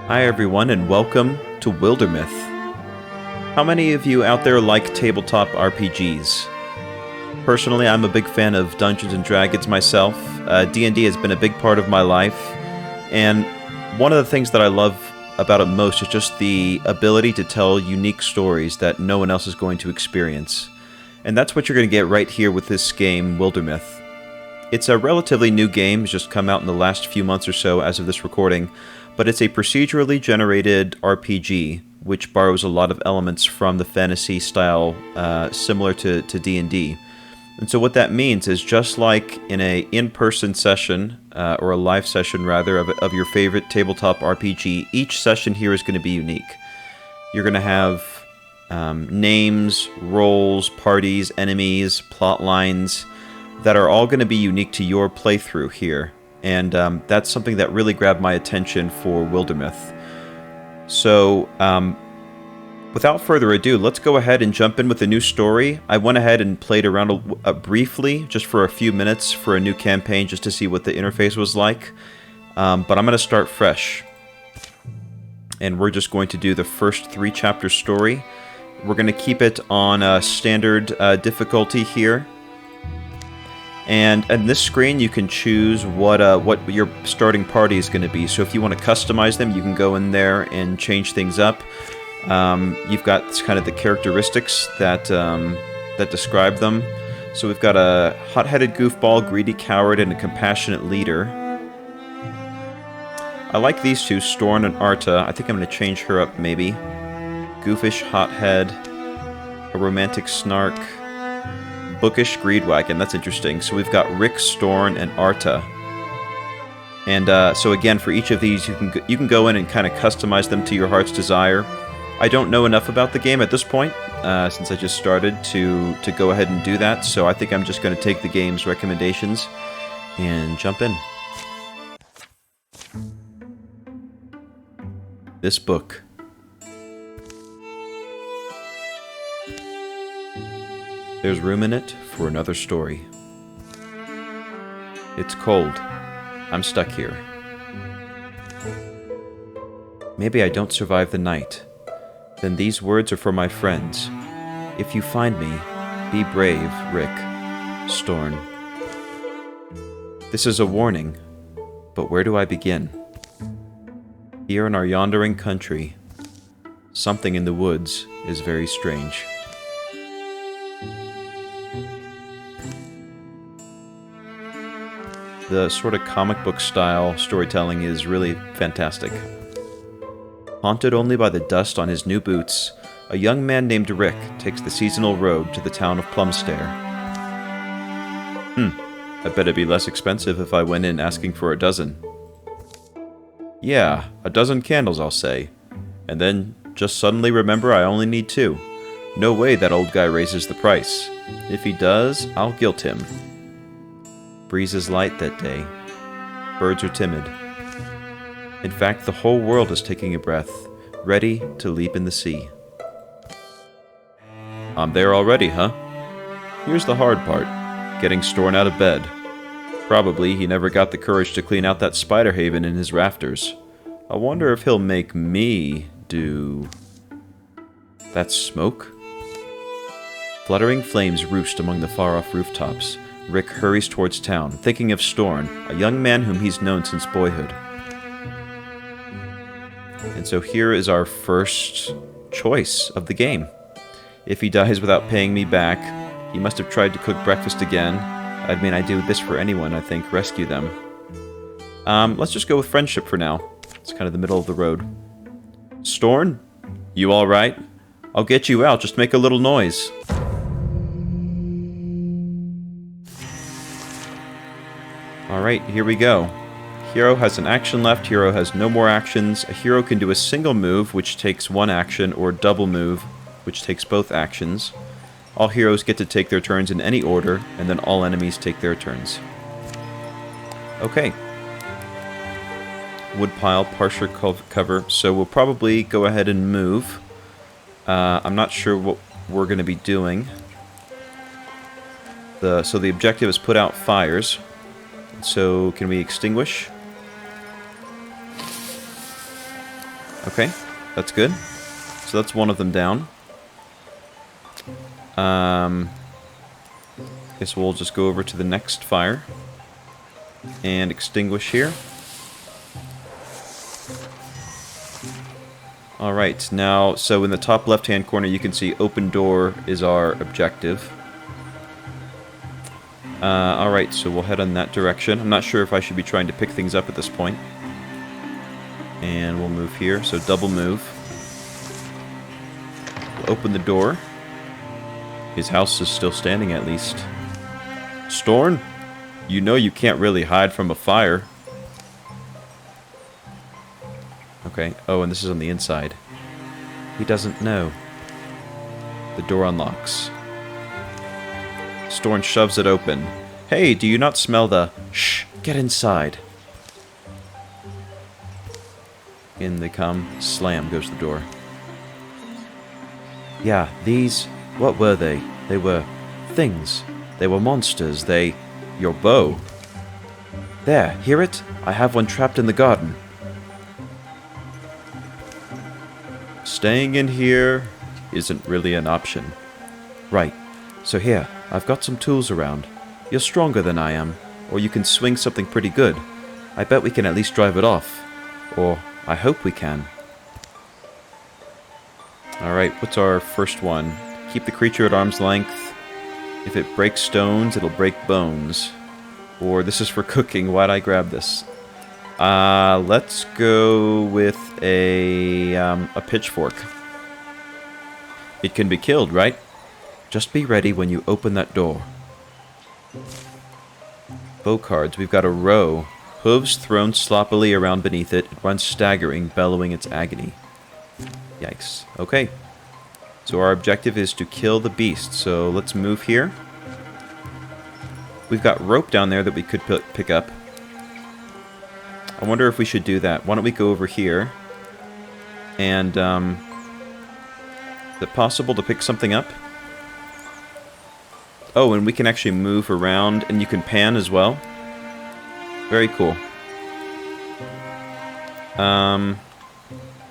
Hi everyone and welcome to Wildermyth. How many of you out there like tabletop RPGs? Personally, I'm a big fan of Dungeons & Dragons myself. D&D has been a big part of my life, and one of the things that I love about it most is just the ability to tell unique stories that no one else is going to experience. And that's what you're going to get right here with this game, Wildermyth. It's a relatively new game, it's just come out in the last few months or so as of this recording, but it's a procedurally generated RPG, which borrows a lot of elements from the fantasy style similar to D&D. And so what that means is, just like in a in-person session, or a live session rather, of your favorite tabletop RPG, each session here is going to be unique. You're going to have names, roles, parties, enemies, plot lines that are all going to be unique to your playthrough here. And that's something that really grabbed my attention for Wildermyth. So, without further ado, let's go ahead and jump in with a new story. I went ahead and played around briefly, just for a few minutes, for a new campaign, just to see what the interface was like. But I'm going to start fresh. And we're just going to do the first 3 chapter story. We're going to keep it on standard difficulty here. And on this screen, you can choose what your starting party is going to be. So if you want to customize them, you can go in there and change things up. You've got kind of the characteristics that describe them. So we've got a hot-headed goofball, greedy coward, and a compassionate leader. I like these two, Storn and Arta. I think I'm going to change her up, maybe. Goofish hothead, a romantic snark, bookish greedwagon. That's interesting. So we've got Rick, Storn, and Arta. And so again, for each of these, you can go in and kind of customize them to your heart's desire. I don't know enough about the game at this point, since I just started, to go ahead and do that. So I think I'm just going to take the game's recommendations and jump in. This book. There's room in it for another story. It's cold. I'm stuck here. Maybe I don't survive the night. Then these words are for my friends. If you find me, be brave, Rick. Storn. This is a warning, but where do I begin? Here in our yondering country, something in the woods is very strange. The sort of comic book style storytelling is really fantastic. Haunted only by the dust on his new boots, a young man named Rick takes the seasonal road to the town of Plumstair. I bet it'd be less expensive if I went in asking for a dozen. Yeah, a dozen candles, I'll say. And then just suddenly remember I only need 2. No way that old guy raises the price. If he does, I'll guilt him. Breeze is light that day. Birds are timid. In fact, the whole world is taking a breath, ready to leap in the sea. I'm there already, huh? Here's the hard part, getting Storn out of bed. Probably he never got the courage to clean out that spider haven in his rafters. I wonder if he'll make me do... That's smoke? Fluttering flames roost among the far-off rooftops. Rick hurries towards town, thinking of Storn, a young man whom he's known since boyhood. And so here is our first choice of the game. If he dies without paying me back, he must have tried to cook breakfast again. I mean, I do this for anyone, I think, rescue them. Let's just go with friendship for now. It's kind of the middle of the road. Storn? You alright? I'll get you out, just make a little noise. Alright, here we go. Hero has an action left, hero has no more actions. A hero can do a single move, which takes 1 action, or double move, which takes both actions. All heroes get to take their turns in any order, and then all enemies take their turns. Okay. Woodpile, partial cover, so we'll probably go ahead and move. I'm not sure what we're going to be doing. So the objective is put out fires. So, can we extinguish? Okay, that's good. So that's one of them down. Guess we'll just go over to the next fire. And extinguish here. Alright, now, so in the top left-hand corner you can see open door is our objective. Alright, so we'll head in that direction. I'm not sure if I should be trying to pick things up at this point. And we'll move here, so double move. We'll open the door. His house is still standing at least. Storn, you know you can't really hide from a fire. Okay, oh, and this is on the inside. He doesn't know. The door unlocks. Storn shoves it open. Hey, do you not smell the... Shh, get inside. In they come. Slam goes the door. Yeah, these... What were they? They were... things. They were monsters. They... Your bow. There, hear it? I have one trapped in the garden. Staying in here isn't really an option. Right. So here, I've got some tools around. You're stronger than I am, or you can swing something pretty good. I bet we can at least drive it off. Or, I hope we can. Alright, what's our first one? Keep the creature at arm's length. If it breaks stones, it'll break bones. Or, this is for cooking, why'd I grab this? Let's go with a pitchfork. It can be killed, right? Just be ready when you open that door. Bow cards. We've got a row. Hooves thrown sloppily around beneath it. It runs staggering, bellowing its agony. Yikes. Okay. So our objective is to kill the beast. So let's move here. We've got rope down there that we could pick up. I wonder if we should do that. Why don't we go over here? And, is it possible to pick something up? Oh, and we can actually move around, and you can pan as well. Very cool.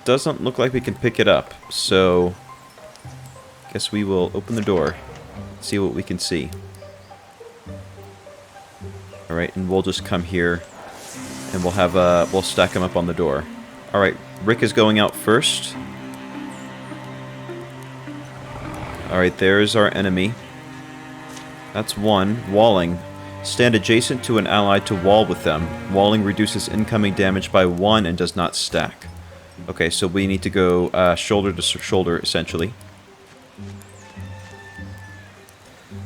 Doesn't look like we can pick it up, so... guess we will open the door, see what we can see. Alright, and we'll just come here. And we'll have we'll stack them up on the door. Alright, Rick is going out first. Alright, there's our enemy. That's one. Walling. Stand adjacent to an ally to wall with them. Walling reduces incoming damage by 1 and does not stack. Okay, so we need to go shoulder to shoulder, essentially.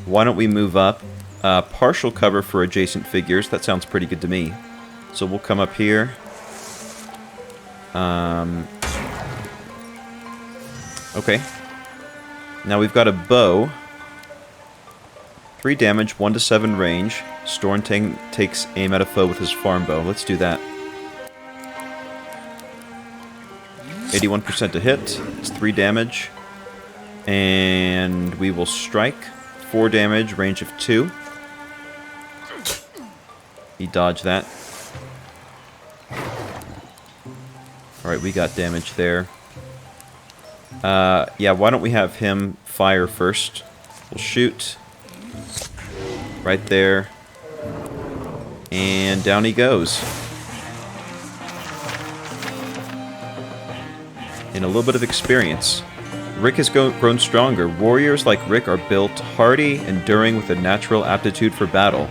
Why don't we move up? Partial cover for adjacent figures. That sounds pretty good to me. So we'll come up here. Okay. Now we've got a bow. 3 damage, 1 to 7 range. Storn takes aim at a foe with his farm bow. Let's do that. 81% to hit. It's 3 damage. And we will strike. 4 damage, range of 2. He dodged that. Alright, we got damage there. Yeah, why don't we have him fire first? We'll shoot. Right there. And down he goes. And a little bit of experience. Rick has grown stronger. Warriors like Rick are built hardy, enduring with a natural aptitude for battle.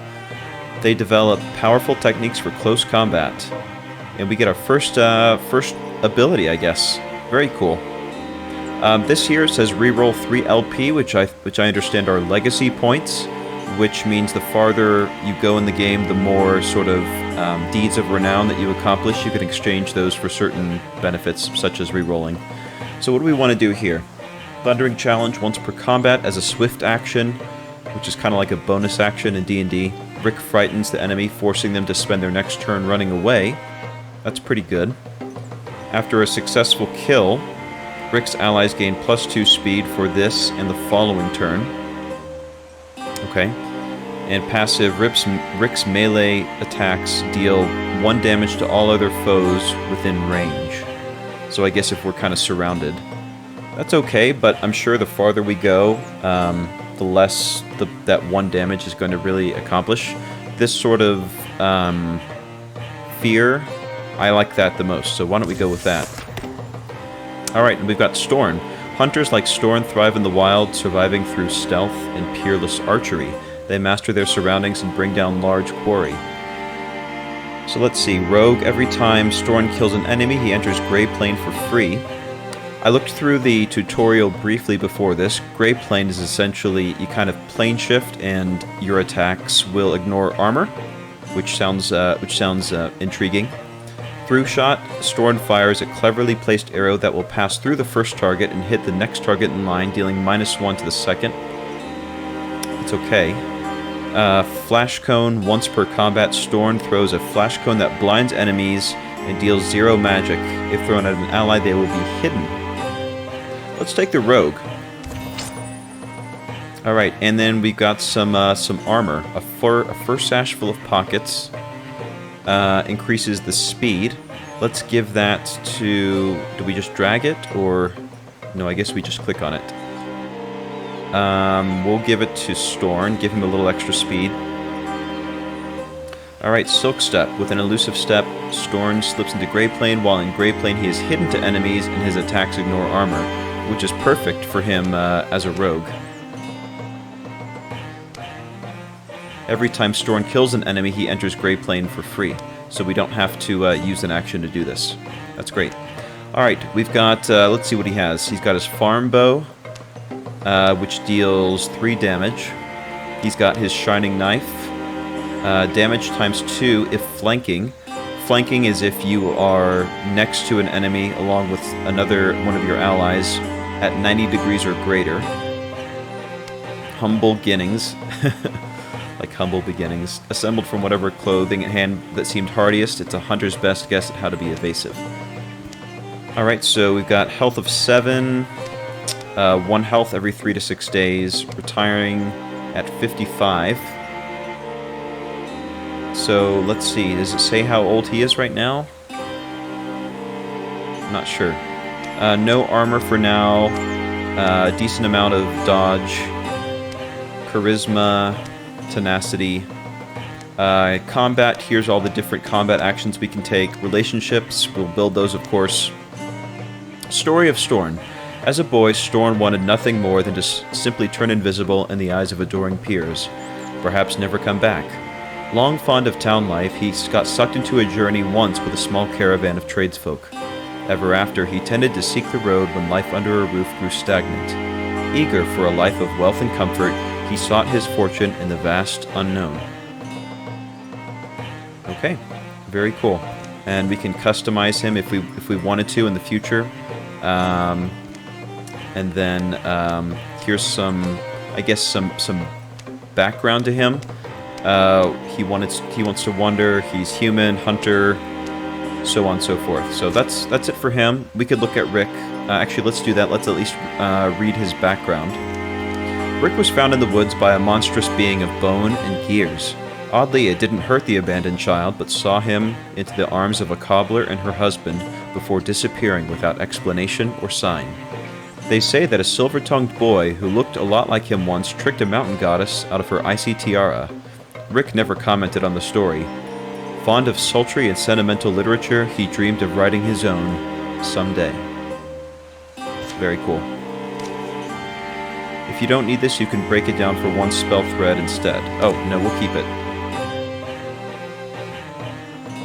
They develop powerful techniques for close combat. And we get our first ability, I guess. Very cool. This here says reroll 3 LP, which I understand are legacy points, which means the farther you go in the game, the more sort of deeds of renown that you accomplish. You can exchange those for certain benefits, such as rerolling. So what do we want to do here? Thundering Challenge once per combat as a swift action, which is kind of like a bonus action in D&D. Rick frightens the enemy, forcing them to spend their next turn running away. That's pretty good. After a successful kill, Rick's allies gain +2 speed for this and the following turn. Okay. And passive, Rick's melee attacks deal 1 damage to all other foes within range. So I guess if we're kind of surrounded, that's okay, but I'm sure the farther we go, the less that 1 damage is going to really accomplish. This sort of fear, I like that the most, so why don't we go with that. Alright, and we've got Storn. Hunters like Storn thrive in the wild, surviving through stealth and peerless archery. They master their surroundings and bring down large quarry. So let's see, Rogue, every time Storn kills an enemy, he enters Grey Plane for free. I looked through the tutorial briefly before this. Grey Plane is essentially, you kind of plane shift and your attacks will ignore armor, which sounds intriguing. Through shot, Storn fires a cleverly placed arrow that will pass through the first target and hit the next target in line, dealing -1 to the second. It's okay. Flash Cone, once per combat, Storn throws a Flash Cone that blinds enemies and deals 0 magic. If thrown at an ally, they will be hidden. Let's take the Rogue. Alright, and then we've got some armor. A fur sash full of pockets increases the speed. Let's give that to... Do we just drag it, or... No, I guess we just click on it. We'll give it to Storn, give him a little extra speed. Alright, Silk Step. With an elusive step, Storn slips into Grey Plane. While in Grey Plane, he is hidden to enemies and his attacks ignore armor, which is perfect for him as a rogue. Every time Storn kills an enemy, he enters Grey Plane for free, so we don't have to use an action to do this. That's great. Alright, we've got, let's see what he has. He's got his Farm Bow, which deals 3 damage. He's got his Shining Knife, damage ×2 if flanking. Flanking is if you are next to an enemy along with another one of your allies at 90 degrees or greater. Humble Beginnings. Like humble beginnings. Assembled from whatever clothing at hand that seemed hardiest, it's a hunter's best guess at how to be evasive. Alright, so we've got health of 7, 1 health every 3 to 6 days, retiring at 55. So, let's see, does it say how old he is right now? I'm not sure. No armor for now, decent amount of dodge, charisma, tenacity. Combat, here's all the different combat actions we can take. Relationships, we'll build those of course. Story of Storn. As a boy, Storn wanted nothing more than to simply turn invisible in the eyes of adoring peers. Perhaps never come back. Long fond of town life, he got sucked into a journey once with a small caravan of tradesfolk. Ever after, he tended to seek the road when life under a roof grew stagnant. Eager for a life of wealth and comfort, he sought his fortune in the vast unknown. Okay, very cool. And we can customize him if we wanted to in the future. And then here's some, I guess some background to him. He wants to wander. He's human, hunter, so on and so forth. So that's it for him. We could look at Rick. Actually, let's do that. Let's at least read his background. Rick was found in the woods by a monstrous being of bone and gears. Oddly, it didn't hurt the abandoned child, but saw him into the arms of a cobbler and her husband before disappearing without explanation or sign. They say that a silver-tongued boy who looked a lot like him once tricked a mountain goddess out of her icy tiara. Rick never commented on the story. Fond of sultry and sentimental literature, he dreamed of writing his own someday. Very cool. If you don't need this, you can break it down for 1 spell thread instead. Oh, no, we'll keep it.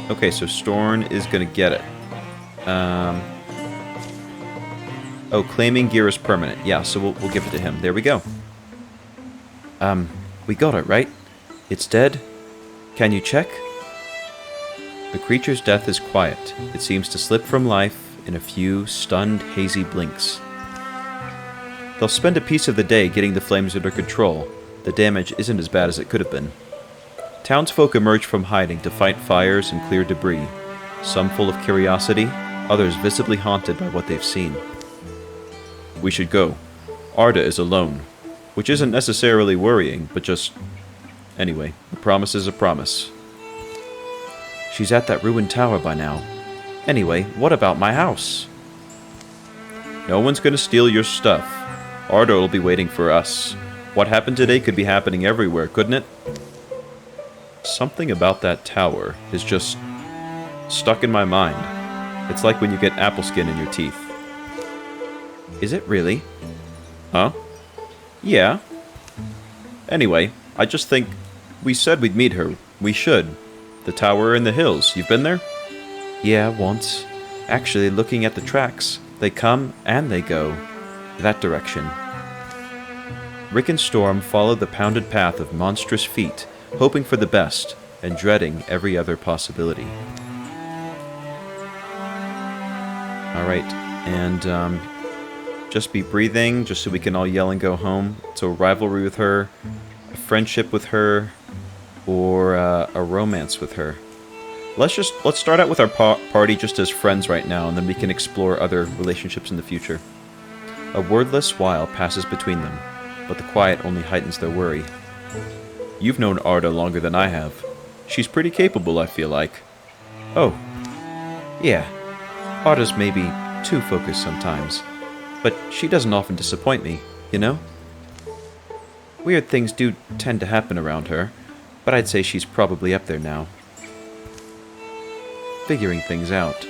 Okay, so Storn is going to get it. Oh, claiming gear is permanent. Yeah, so we'll give it to him. There we go. We got it, right? It's dead? Can you check? The creature's death is quiet. It seems to slip from life in a few stunned, hazy blinks. They'll spend a piece of the day getting the flames under control. The damage isn't as bad as it could have been. Townsfolk emerge from hiding to fight fires and clear debris. Some full of curiosity, others visibly haunted by what they've seen. We should go. Arda is alone. Which isn't necessarily worrying, but just... Anyway, a promise is a promise. She's at that ruined tower by now. Anyway, what about my house? No one's gonna steal your stuff. Arda will be waiting for us. What happened today could be happening everywhere, couldn't it? Something about that tower is just stuck in my mind. It's like when you get apple skin in your teeth. Is it really? Huh? Yeah. Anyway, I just think we said we'd meet her. We should. The tower in the hills. You've been there? Yeah, once. Actually, looking at the tracks, they come and they go. That direction. Rick and Storm followed the pounded path of monstrous feet, hoping for the best and dreading every other possibility. Alright, and just be breathing, just so we can all yell and go home. So a rivalry with her, a friendship with her, or a romance with her. Let's start out with our party just as friends right now, and then we can explore other relationships in the future. A wordless while passes between them, but the quiet only heightens their worry. You've known Arda longer than I have. She's pretty capable, I feel like. Oh. Yeah. Arda's maybe too focused sometimes, but she doesn't often disappoint me, you know? Weird things do tend to happen around her, but I'd say she's probably up there now. Figuring things out.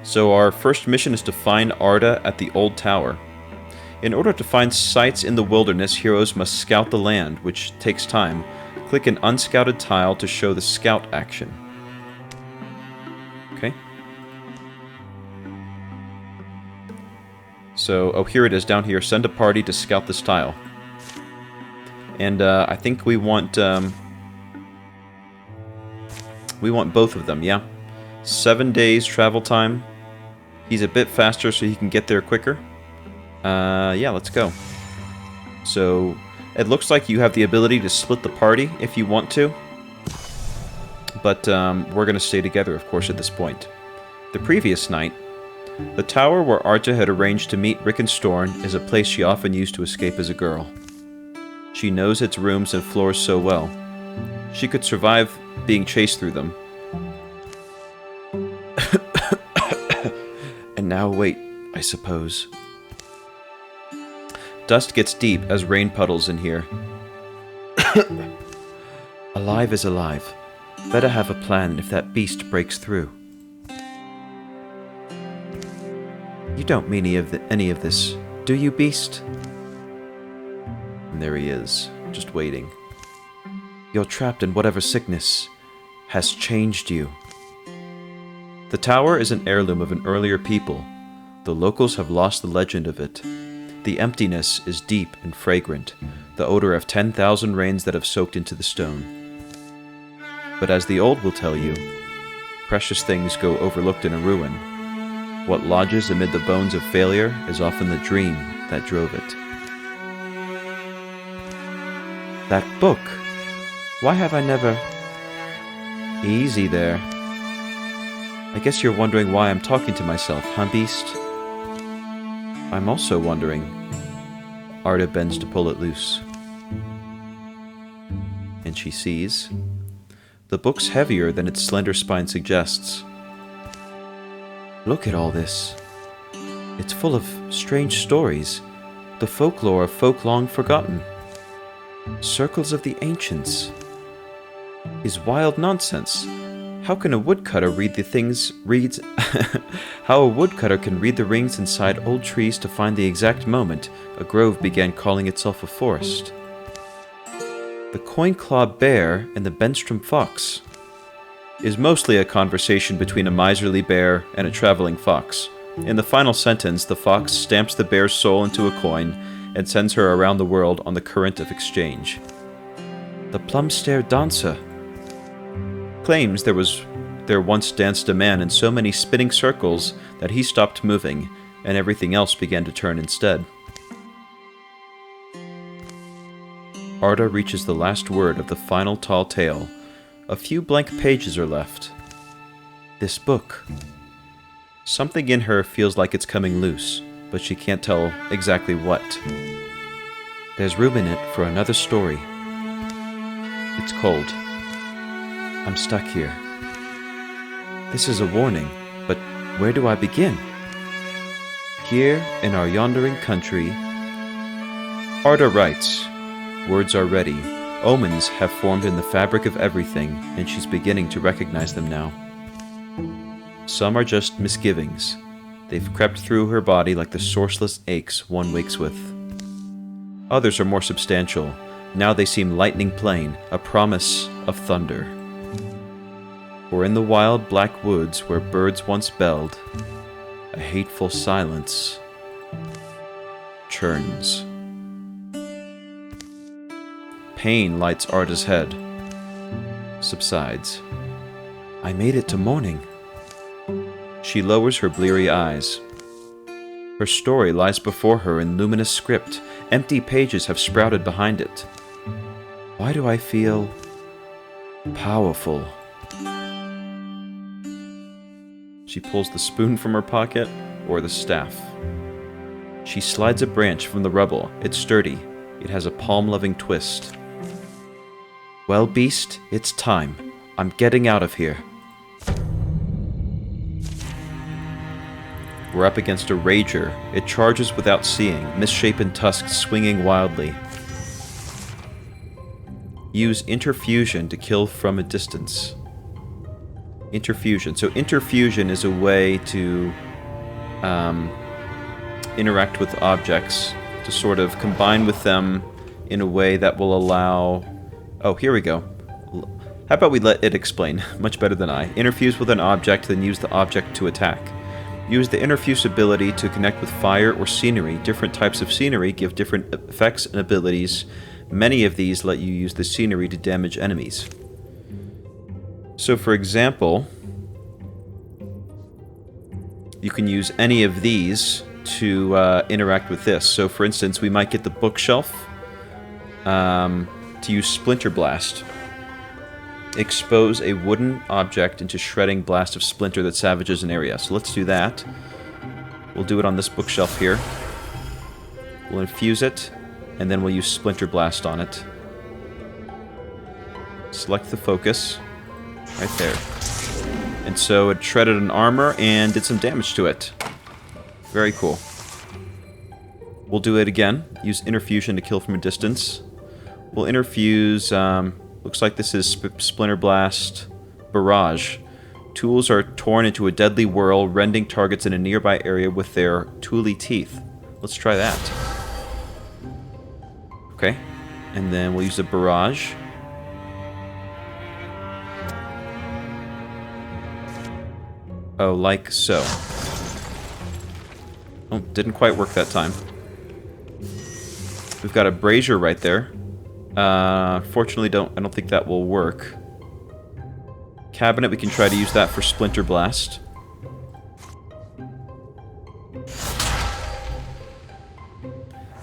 So our first mission is to find Arda at the Old Tower. In order to find sites in the wilderness, heroes must scout the land, which takes time. Click an unscouted tile to show the scout action. Okay. So, oh, here it is, down here. Send a party to scout this tile. And I think we want both of them, yeah? 7 days travel time. He's a bit faster, so he can get there quicker. Yeah, let's go. So, it looks like you have the ability to split the party if you want to. But we're going to stay together, of course, at this point. The previous night, the tower where Arta had arranged to meet Rick and Storm is a place she often used to escape as a girl. She knows its rooms and floors so well. She could survive being chased through them. And now wait, I suppose. Dust gets deep as rain puddles in here. Alive is alive. Better have a plan if that beast breaks through. You don't mean any of this, do you, beast? And there he is, just waiting. You're trapped in whatever sickness has changed you. The tower is an heirloom of an earlier people. The locals have lost the legend of it. The emptiness is deep and fragrant, the odor of 10,000 rains that have soaked into the stone. But as the old will tell you, precious things go overlooked in a ruin. What lodges amid the bones of failure is often the dream that drove it. That book! Why have I never... Easy there. I guess you're wondering why I'm talking to myself, huh, beast? I'm also wondering. Arda bends to pull it loose. And she sees. The book's heavier than its slender spine suggests. Look at all this. It's full of strange stories, the folklore of folk long forgotten. Circles of the ancients. Is wild nonsense. How can a woodcutter read the things reads How a woodcutter can read the rings inside old trees to find the exact moment a grove began calling itself a forest? The coin-claw bear and the Benstrom fox is mostly a conversation between a miserly bear and a traveling fox. In the final sentence, the fox stamps the bear's soul into a coin and sends her around the world on the current of exchange. The plum-stair dancer claims there once danced a man in so many spinning circles that he stopped moving, and everything else began to turn instead. Arda reaches the last word of the final tall tale. A few blank pages are left. This book. Something in her feels like it's coming loose, but she can't tell exactly what. There's room in it for another story. It's cold. I'm stuck here. This is a warning, but Where do I begin? Here, in our yondering country, Arda writes, words are ready, omens have formed in the fabric of everything, and she's beginning to recognize them now. Some are just misgivings. They've crept through her body like the sourceless aches one wakes with. Others are more substantial. Now they seem lightning plain, a promise of thunder. For in the wild black woods where birds once belled, a hateful silence churns. Pain lights Arda's head, subsides. I made it to morning. She lowers her bleary eyes. Her story lies before her in luminous script. Empty pages have sprouted behind it. Why do I feel powerful? She pulls the spoon from her pocket, or the staff. She slides a branch from the rubble. It's sturdy. It has a palm-loving twist. Well, beast, it's time. I'm getting out of here. We're up against a rager. It charges without seeing, misshapen tusks swinging wildly. Use interfusion to kill from a distance. Interfusion. So interfusion is a way to interact with objects, to sort of combine with them in a way that will allow... Oh, here we go. How about we let it explain? Much better than I. Interfuse with an object, then use the object to attack. Use the interfuse ability to connect with fire or scenery. Different types of scenery give different effects and abilities. Many of these let you use the scenery to damage enemies. So, for example, you can use any of these to interact with this. So, for instance, we might get the bookshelf to use Splinter Blast. Expose a wooden object into shredding blast of splinter that savages an area. So let's do that. We'll do it on this bookshelf here. We'll infuse it, and then we'll use Splinter Blast on it. Select the focus. Right there. And so it shredded an armor and did some damage to it. Very cool. We'll do it again. Use interfusion to kill from a distance. We'll interfuse... looks like this is Splinter Blast Barrage. Tools are torn into a deadly whirl, rending targets in a nearby area with their tooly teeth. Let's try that. Okay. And then we'll use a barrage. Oh, like so. Oh, didn't quite work that time. We've got a brazier right there. Fortunately, I don't think that will work. Cabinet, we can try to use that for Splinter Blast.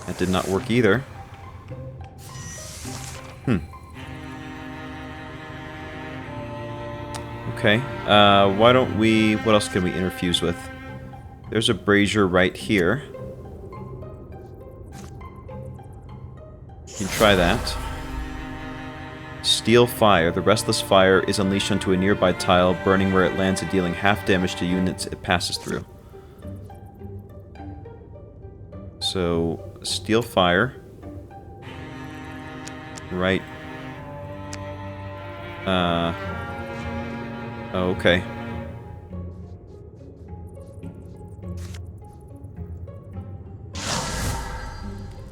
That did not work either. Okay, why don't we... What else can we interfuse with? There's a brazier right here. You can try that. Steel Fire. The restless fire is unleashed onto a nearby tile, burning where it lands and dealing half damage to units it passes through. So, Steel Fire. Right. Oh, okay.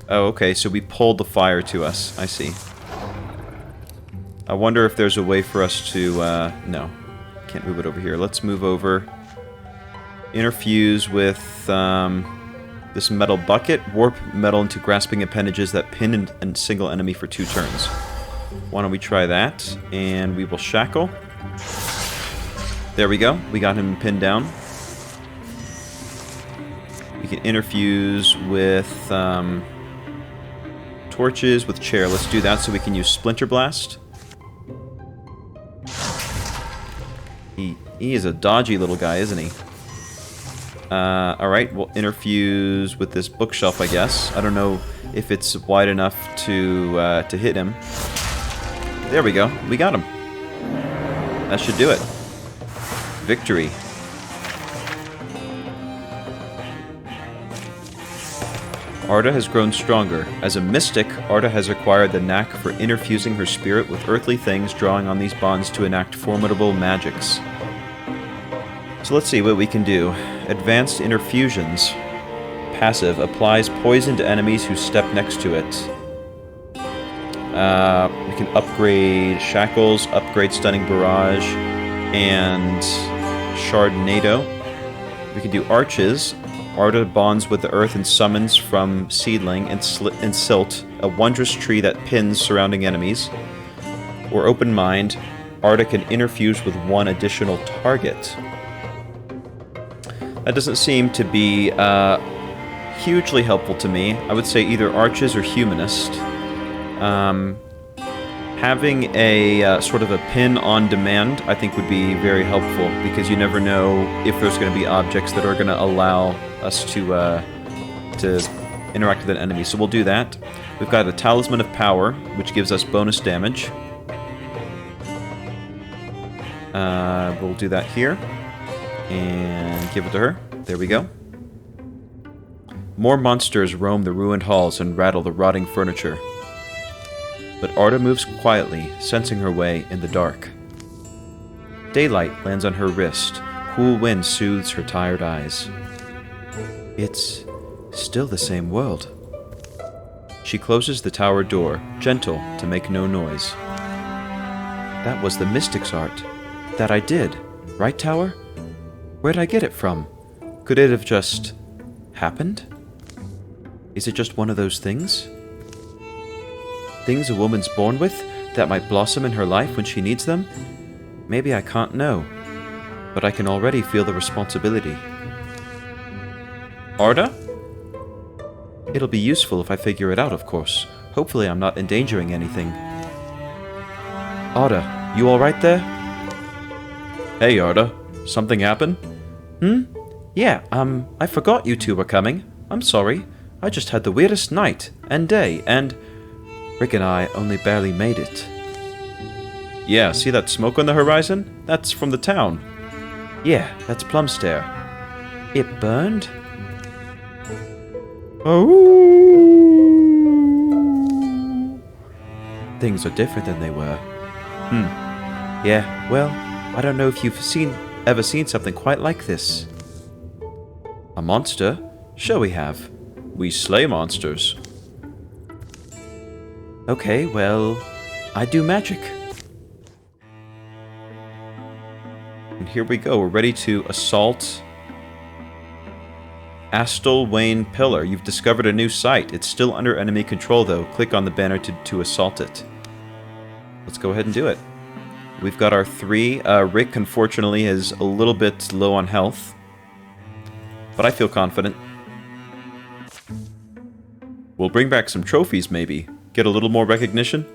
Oh, okay, so we pulled the fire to us. I see. I wonder if there's a way for us to, no. Can't move it over here. Let's move over. Interfuse with, this metal bucket. Warp metal into grasping appendages that pin and single enemy for 2 turns. Why don't we try that? And we will shackle. There we go. We got him pinned down. We can interfuse with, torches with chair. Let's do that so we can use Splinter Blast. He is a dodgy little guy, isn't he? Alright, we'll interfuse with this bookshelf, I guess. I don't know if it's wide enough to hit him. There we go. We got him. That should do it. Victory. Arda has grown stronger. As a mystic, Arda has acquired the knack for interfusing her spirit with earthly things, drawing on these bonds to enact formidable magics. So let's see what we can do. Advanced Interfusions. Passive. Applies poison to enemies who step next to it. We can upgrade Shackles, upgrade Stunning Barrage, and Shardnado. We can do Arches. Arda bonds with the earth and summons from Seedling and Silt, a wondrous tree that pins surrounding enemies. Or Open Mind. Arda can interfuse with one additional target. That doesn't seem to be hugely helpful to me. I would say either Arches or Humanist. Having a sort of a pin on demand, I think, would be very helpful, because you never know if there's going to be objects that are going to allow us to interact with an enemy. So we'll do that. We've got a Talisman of Power, which gives us bonus damage. We'll do that here. And give it to her. There we go. More monsters roam the ruined halls and rattle the rotting furniture. But Arda moves quietly, sensing her way in the dark. Daylight lands on her wrist. Cool wind soothes her tired eyes. It's still the same world. She closes the tower door, gentle to make no noise. That was the mystic's art. That I did. Right, Tower? Where'd I get it from? Could it have just happened? Is it just one of those things? Things a woman's born with that might blossom in her life when she needs them? Maybe I can't know, but I can already feel the responsibility. Arda? It'll be useful if I figure it out, of course. Hopefully I'm not endangering anything. Arda, you alright there? Hey, Arda. Something happened? Yeah, I forgot you two were coming. I'm sorry. I just had the weirdest night and day, and Rick and I only barely made it. Yeah, see that smoke on the horizon? That's from the town. Yeah, that's Plumstair. It burned? Oh. Things are different than they were. Yeah, well, I don't know if you've ever seen something quite like this. A monster? Sure we have. We slay monsters. Okay, well, I do magic. And here we go. We're ready to assault Astal Wayne Pillar. You've discovered a new site. It's still under enemy control, though. Click on the banner to assault it. Let's go ahead and do it. We've got our 3. Rick, unfortunately, is a little bit low on health, but I feel confident. We'll bring back some trophies, maybe. Get a little more recognition?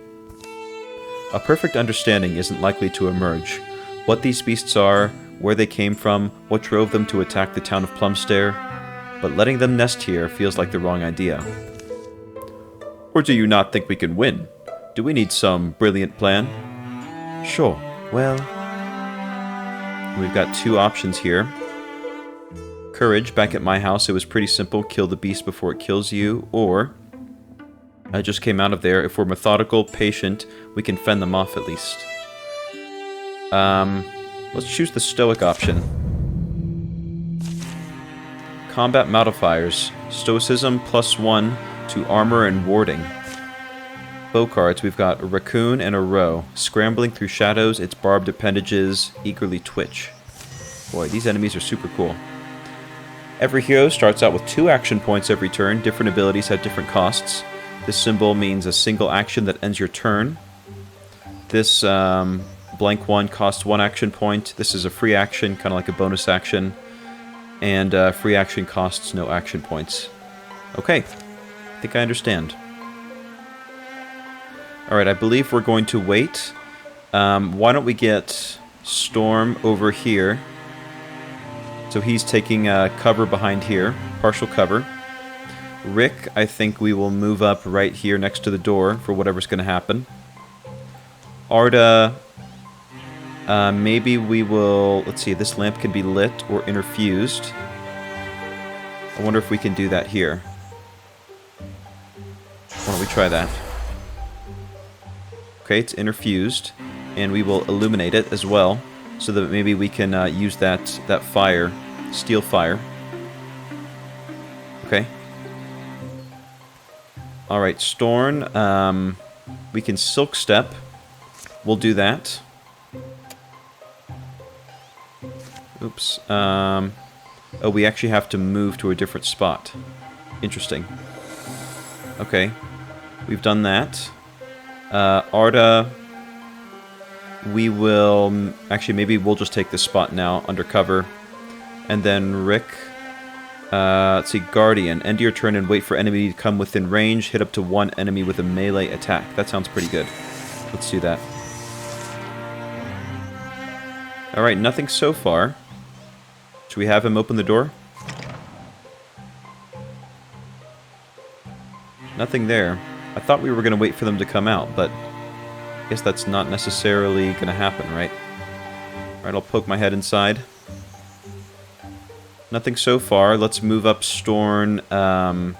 A perfect understanding isn't likely to emerge. What these beasts are, where they came from, what drove them to attack the town of Plumstair, but letting them nest here feels like the wrong idea. Or do you not think we can win? Do we need some brilliant plan? Sure. Well, we've got 2 options here. Courage, back at my house, it was pretty simple. Kill the beast before it kills you, or I just came out of there. If we're methodical, patient, we can fend them off at least. Let's choose the stoic option. Combat modifiers. Stoicism +1 to armor and warding. Bow cards, we've got a raccoon and a roe. Scrambling through shadows, its barbed appendages eagerly twitch. Boy, these enemies are super cool. Every hero starts out with 2 action points every turn. Different abilities have different costs. This symbol means a single action that ends your turn. This blank one costs 1 action point. This is a free action, kind of like a bonus action. And free action costs no action points. Okay, I think I understand. Alright, I believe we're going to wait. Why don't we get Storm over here? So he's taking cover behind here, partial cover. Rick, I think we will move up right here next to the door for whatever's going to happen. Arda, maybe we will... Let's see, this lamp can be lit or interfused. I wonder if we can do that here. Why don't we try that? Okay, it's interfused, and we will illuminate it as well, so that maybe we can use that fire, steel fire. Okay. All right, Storn. We can Silk Step. We'll do that. Oops. Oh, we actually have to move to a different spot. Interesting. Okay. We've done that. Arda, we will... Actually, maybe we'll just take this spot now, undercover. And then Rick... let's see, Guardian. End your turn and wait for enemy to come within range. Hit up to one enemy with a melee attack. That sounds pretty good. Let's do that. Alright, nothing so far. Should we have him open the door? Nothing there. I thought we were going to wait for them to come out, but I guess that's not necessarily going to happen, right? Alright, I'll poke my head inside. Nothing so far. Let's move up Storn, and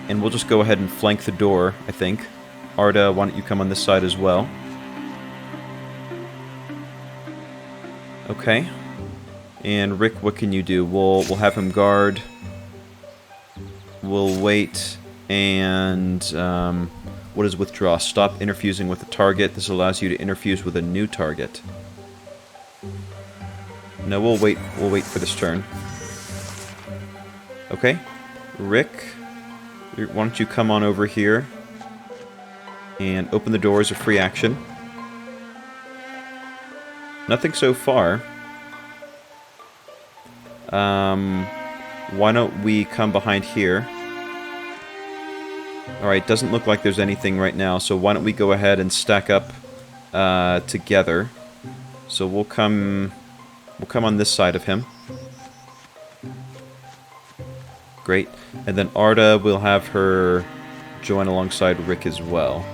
we'll just go ahead and flank the door, I think. Arda, why don't you come on this side as well? Okay. And Rick, what can you do? We'll have him guard. We'll wait, and what is withdraw? Stop interfusing with the target. This allows you to interfuse with a new target. No, we'll wait for this turn. Okay. Rick, why don't you come on over here and open the door as a free action. Nothing so far. Why don't we come behind here? Alright, doesn't look like there's anything right now, so why don't we go ahead and stack up together. So we'll come on this side of him. Great. And then Arda will have her join alongside Rick as well.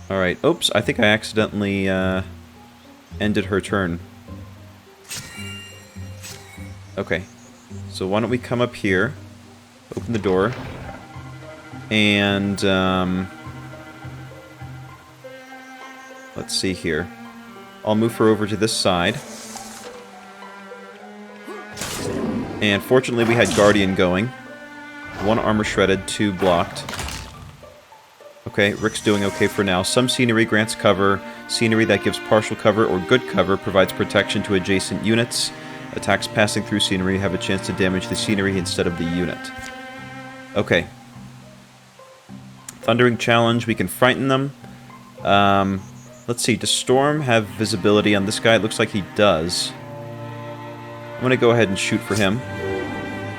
Alright, oops, I think I accidentally ended her turn. Okay, so why don't we come up here, open the door, and let's see here. I'll move her over to this side. And fortunately we had Guardian going. 1 armor shredded, 2 blocked. Okay, Rick's doing okay for now. Some scenery grants cover. Scenery that gives partial cover or good cover provides protection to adjacent units. Attacks passing through scenery have a chance to damage the scenery instead of the unit. Okay. Thundering Challenge, we can frighten them. Let's see, does Storm have visibility on this guy? It looks like he does. I'm going to go ahead and shoot for him.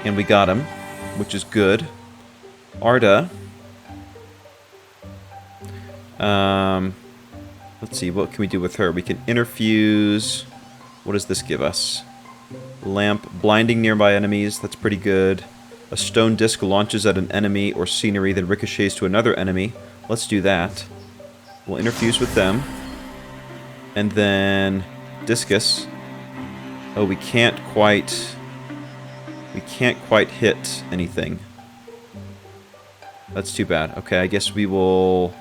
And we got him, which is good. Arda. Let's see, what can we do with her? We can interfuse. What does this give us? Lamp, blinding nearby enemies. That's pretty good. A stone disc launches at an enemy or scenery, then ricochets to another enemy. Let's do that. We'll interfuse with them. And then discus. Oh, we can't quite hit anything. That's too bad. Okay, I guess we will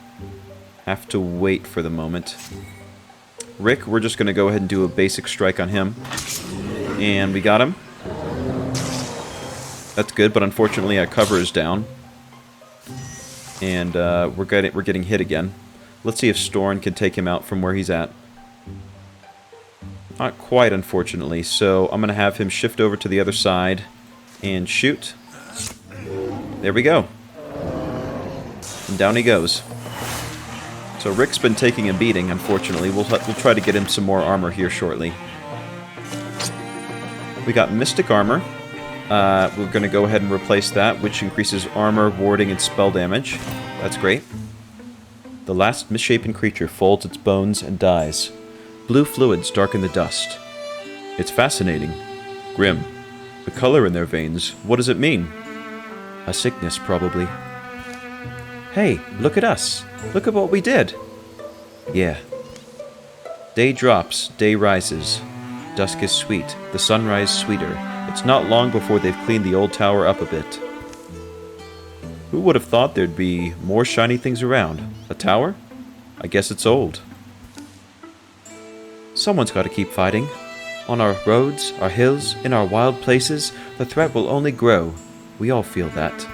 have to wait for the moment. Rick, we're just going to go ahead and do a basic strike on him. And we got him. That's good, but unfortunately our cover is down. And we're getting hit again. Let's see if Storn can take him out from where he's at. Not quite, unfortunately, so I'm going to have him shift over to the other side and shoot. There we go. And down he goes. So Rick's been taking a beating, unfortunately. We'll try to get him some more armor here shortly. We got Mystic Armor. We're going to go ahead and replace that, which increases armor, warding, and spell damage. That's great. The last misshapen creature folds its bones and dies. Blue fluids darken the dust. It's fascinating. Grim. The color in their veins, what does it mean? A sickness, probably. Hey, look at us. Look at what we did. Yeah. Day drops, day rises. Dusk is sweet, the sunrise sweeter. It's not long before they've cleaned the old tower up a bit. Who would have thought there'd be more shiny things around? A tower? I guess it's old. Someone's got to keep fighting. On our roads, our hills, in our wild places, the threat will only grow. We all feel that.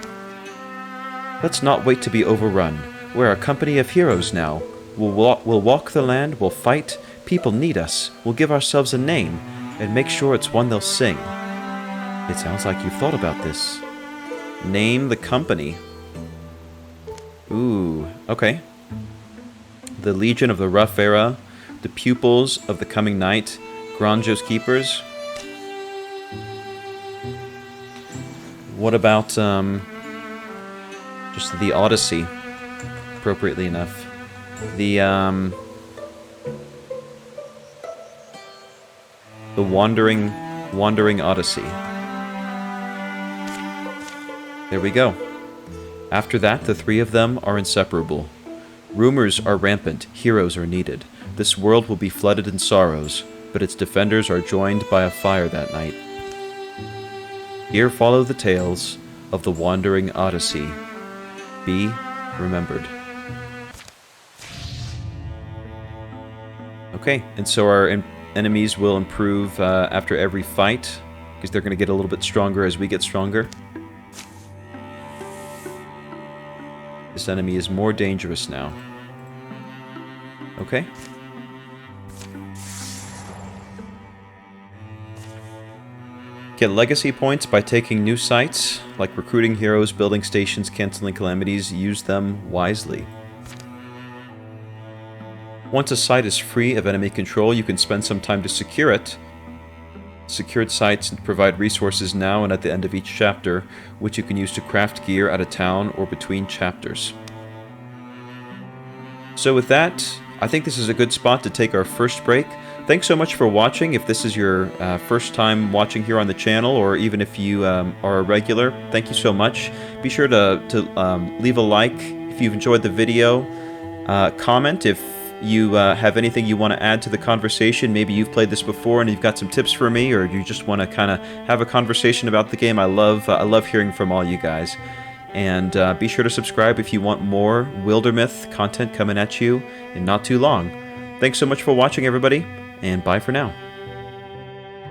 Let's not wait to be overrun. We're a company of heroes now. We'll walk the land, we'll fight. People need us. We'll give ourselves a name, and make sure it's one they'll sing. It sounds like you've thought about this. Name the company. Ooh, okay. The Legion of the Rough Era, the Pupils of the Coming Night, Granjo's Keepers. What about, just the Odyssey, appropriately enough. The Wandering Odyssey. There we go. After that, the three of them are inseparable. Rumors are rampant, heroes are needed. This world will be flooded in sorrows, but its defenders are joined by a fire that night. Here follow the tales of the Wandering Odyssey. Be remembered. Okay, and so our enemies will improve after every fight, because they're going to get a little bit stronger as we get stronger. This enemy is more dangerous now. Okay. Get legacy points by taking new sites, like recruiting heroes, building stations, canceling calamities. Use them wisely. Once a site is free of enemy control, you can spend some time to secure it. Secured sites provide resources now and at the end of each chapter, which you can use to craft gear at a town or between chapters. So with that, I think this is a good spot to take our first break. Thanks so much for watching. If this is your first time watching here on the channel, or even if you are a regular, thank you so much. Be sure to leave a like if you've enjoyed the video. Comment if you have anything you want to add to the conversation. Maybe you've played this before and you've got some tips for me, or you just want to kind of have a conversation about the game. I love hearing from all you guys. And be sure to subscribe if you want more Wildermyth content coming at you in not too long. Thanks so much for watching, everybody, and bye for now.